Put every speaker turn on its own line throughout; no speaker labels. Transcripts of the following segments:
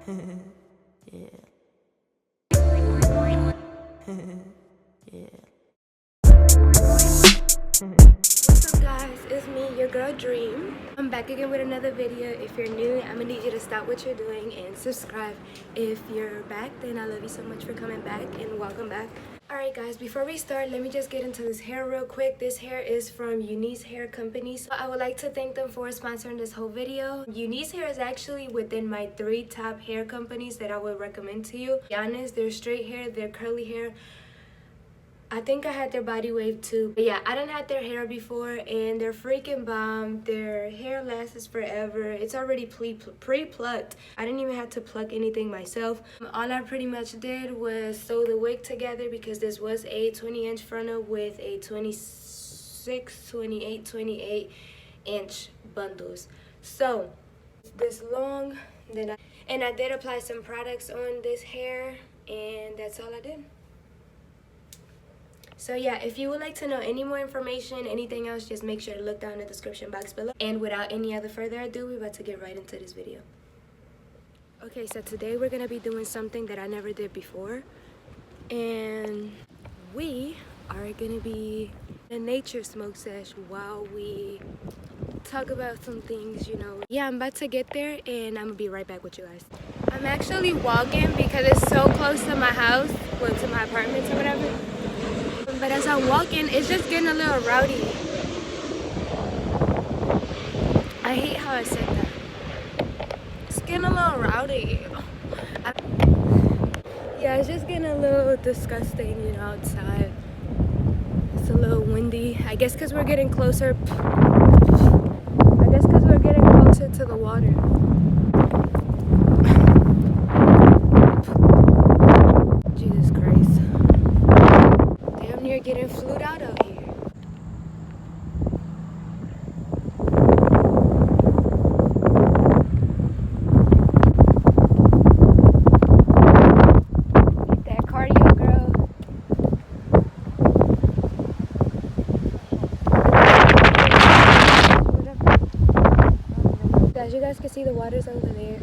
Yeah. Yeah. What's up guys, it's me, your girl Dream. I'm back again with another video. If you're new, I'm gonna need you to stop what you're doing and subscribe. If you're back, then I love you so much for coming back and welcome back. Alright guys, before we start, let me just get into this hair real quick. This hair is from UNice Hair Company. So I would like to thank them for sponsoring this whole video. UNice Hair is actually within my 3 top hair companies that I would recommend to you. To be honest, their straight hair, their curly hair, I think I had their body wave too. But yeah, I done had their hair before and they're freaking bomb. Their hair lasts forever. It's already pre-plucked. I didn't even have to pluck anything myself. All I pretty much did was sew the wig together because this was a 20-inch frontal with a 26, 28, 28-inch bundles. So this long, and I did apply some products on this hair and that's all I did. So yeah, if you would like to know any more information, anything else, just make sure to look down in the description box below. And without any other further ado, we're about to get right into this video. Okay, so today we're gonna be doing something that I never did before. And we are gonna be a nature smoke sesh while we talk about some things, you know. Yeah, I'm about to get there and I'm gonna be right back with you guys. I'm actually walking because it's so close to my house, well, to my apartments or whatever. But as I'm walking, it's just getting a little rowdy. I hate how I said that. It's getting a little rowdy. Yeah, it's just getting a little disgusting, you know, outside. It's a little windy. I guess because we're getting closer. I guess because we're getting closer to the water. Jesus Christ. Damn near getting flued out here. Get that cardio, girl. Guys, you guys can see the water's over there.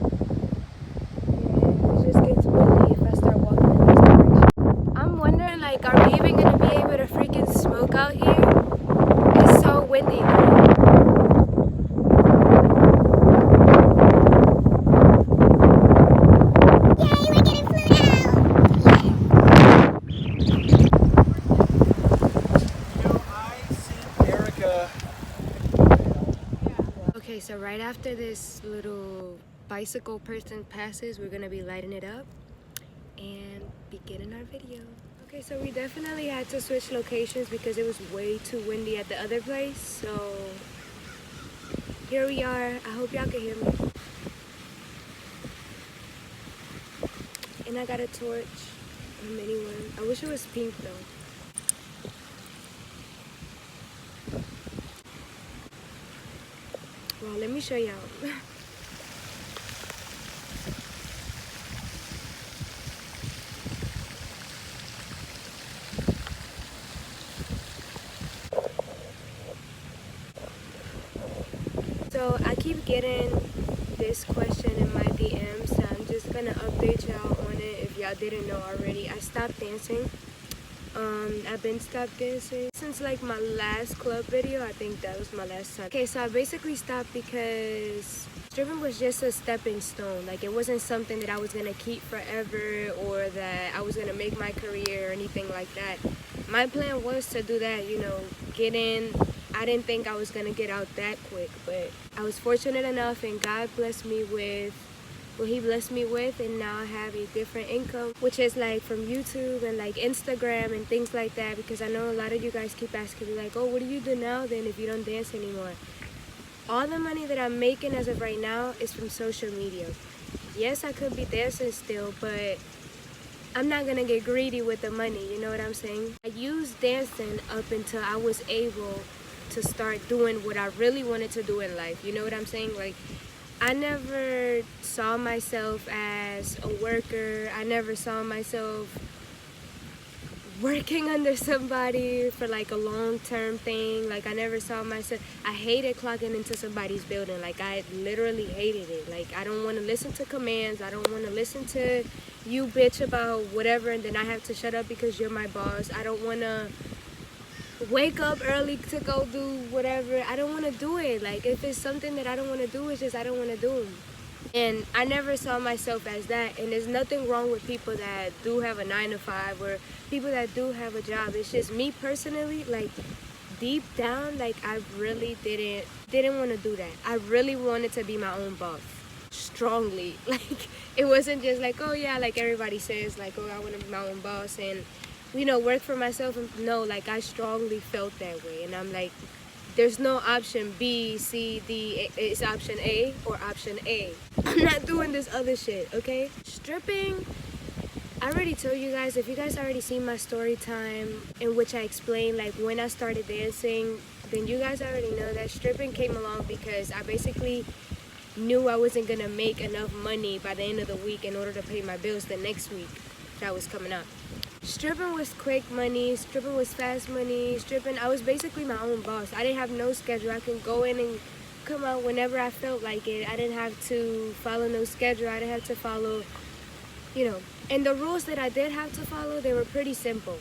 It just gets windy if I start walking in this direction. I'm wondering, like, are we even gonna be able to freaking smoke out here? It's so windy now. Yay, we're getting flued out!
Erica.
Okay, so right after this little bicycle person passes, we're gonna be lighting it up and beginning our video. Okay, so we definitely had to switch locations because it was way too windy at the other place. So here we are. I hope y'all can hear me. And I got a torch, a mini one. I wish it was pink though. Well, let me show y'all. So I keep getting this question in my DMs, so I'm just gonna update y'all on it if y'all didn't know already. I stopped dancing. I've been stopped dancing since like my last club video. I think that was my last time. Okay, so I basically stopped because stripping was just a stepping stone. Like, it wasn't something that I was gonna keep forever or that I was gonna make my career or anything like that. My plan was to do that, you know, get in. I didn't think I was gonna get out that quick, but I was fortunate enough and God blessed me with what he blessed me with, and now I have a different income, which is like from YouTube and like Instagram and things like that, because I know a lot of you guys keep asking me like, oh, what do you do now then if you don't dance anymore? All the money that I'm making as of right now is from social media. Yes, I could be dancing still, but I'm not gonna get greedy with the money, you know what I'm saying? I used dancing up until I was able to start doing what I really wanted to do in life, you know what I'm saying? Like, I never saw myself as a worker. I never saw myself working under somebody for like a long-term thing. Like, I never saw myself. I hated clocking into somebody's building. Like, I literally hated it. Like, I don't want to listen to commands. I don't want to listen to you bitch about whatever and then I have to shut up because you're my boss. I don't want to wake up early to go do whatever. I don't want to do it. Like, if it's something that I don't want to do, it's just I don't want to do. And I never saw myself as that. And there's nothing wrong with people that do have a 9-to-5 or people that do have a job. It's just me personally, like, deep down, like, I really didn't want to do that. I really wanted to be my own boss. Strongly. Like, it wasn't just like, oh yeah, like everybody says, like, oh, I want to be my own boss and, you know, work for myself. No, like, I strongly felt that way. And I'm like, there's no option B, C, D. It's option A or option A. I'm not doing this other shit, okay? Stripping, I already told you guys. If you guys already seen my story time in which I explained, like, when I started dancing, then you guys already know that stripping came along because I basically knew I wasn't gonna make enough money by the end of the week in order to pay my bills the next week that was coming up. Stripping was quick money, stripping was fast money, stripping, I was basically my own boss. I didn't have no schedule. I could go in and come out whenever I felt like it. I didn't have to follow no schedule. I didn't have to follow, you know. And the rules that I did have to follow, they were pretty simple.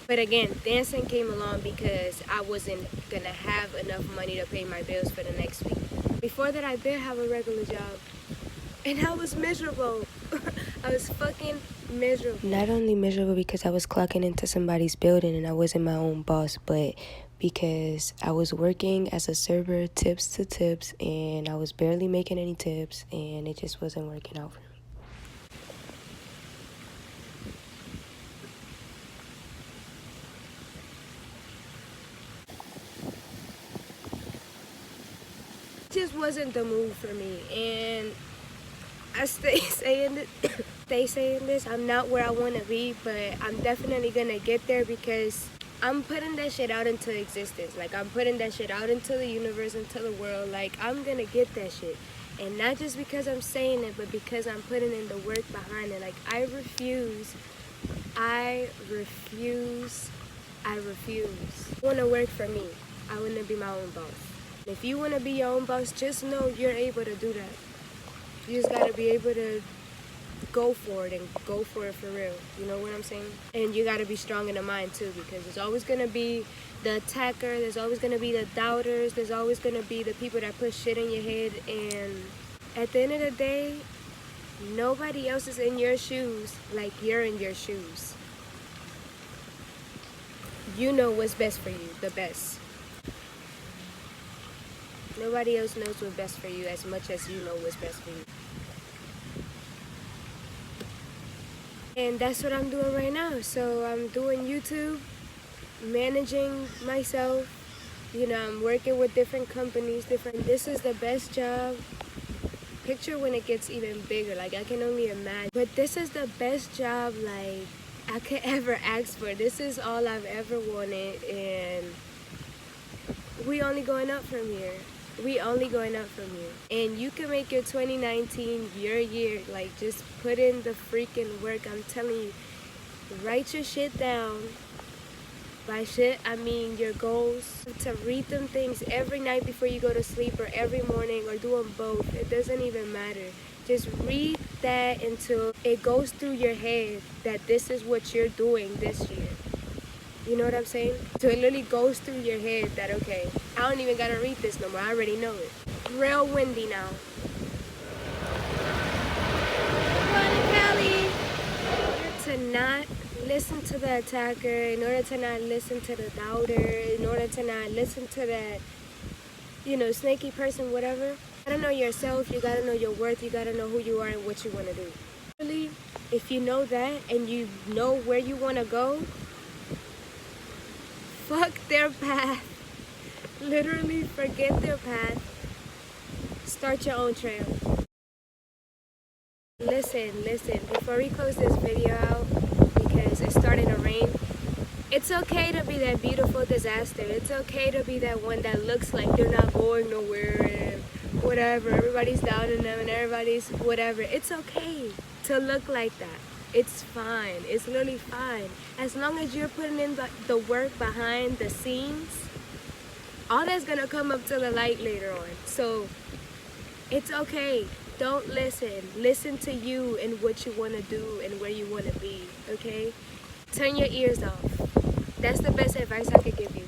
But again, dancing came along because I wasn't gonna have enough money to pay my bills for the next week. Before that, I did have a regular job. And I was miserable. I was fucking miserable. Not only miserable because I was clocking into somebody's building and I wasn't my own boss, but because I was working as a server, tips to tips, and I was barely making any tips, and it just wasn't working out for me. It just wasn't the move for me, and I stay saying this. I'm not where I want to be, but I'm definitely gonna get there because I'm putting that shit out into existence. Like, I'm putting that shit out into the universe, into the world. Like, I'm gonna get that shit. And not just because I'm saying it, but because I'm putting in the work behind it. Like, I refuse. I want to work for me. I want to be my own boss. If you want to be your own boss, just know you're able to do that. You just got to be able to go for it and go for it for real. You know what I'm saying? And you got to be strong in the mind too, because there's always going to be the attacker, there's always going to be the doubters, there's always going to be the people that put shit in your head. And at the end of the day, nobody else is in your shoes like you're in your shoes. You know what's best for you, the best. Nobody else knows what's best for you as much as you know what's best for you. And that's what I'm doing right now. So I'm doing YouTube, managing myself. You know, I'm working with different companies, This is the best job. Picture when it gets even bigger. Like, I can only imagine. But this is the best job, like, I could ever ask for. This is all I've ever wanted. And we only going up from here. And you can make your 2019 your year. Like, just put in the freaking work. I'm telling you, write your shit down. By shit, I mean your goals. To read them things every night before you go to sleep, or every morning, or do them both. It doesn't even matter. Just read that until it goes through your head that this is what you're doing this year. You know what I'm saying? So it literally goes through your head that, okay, I don't even gotta read this no more. I already know it. Real windy now. Cali. To not listen to the attacker, in order to not listen to the doubter, in order to not listen to that, you know, snaky person, whatever. You gotta know yourself, you gotta know your worth, you gotta know who you are and what you wanna do. Really, if you know that and you know where you wanna go, fuck their path. Literally forget their path. Start your own trail. Listen, before we close this video out, because it's starting to rain, it's okay to be that beautiful disaster. It's okay to be that one that looks like they're not going nowhere and whatever. Everybody's down in them and everybody's whatever. It's okay to look like that. It's fine. It's literally fine. As long as you're putting in the work behind the scenes, all that's gonna come up to the light later on. So it's okay. Don't listen. Listen to you and what you want to do and where you want to be, okay? Turn your ears off. That's the best advice I could give you.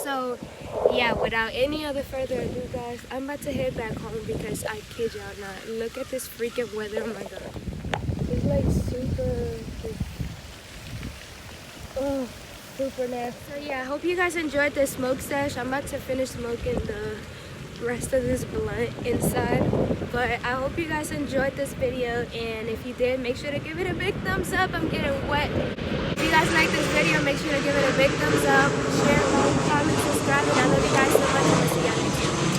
So, yeah, without any other further ado, guys, I'm about to head back home because I kid y'all not. Look at this freaking weather. Oh my god. It's like super nasty. So yeah, I hope you guys enjoyed this smoke sesh. I'm about to finish smoking the rest of this blunt inside. But I hope you guys enjoyed this video, and if you did, make sure to give it a big thumbs up. I'm getting wet. If you guys like this video, make sure to give it a big thumbs up, share, like, comment, subscribe, and I love you guys so much, and I'll see y'all next time.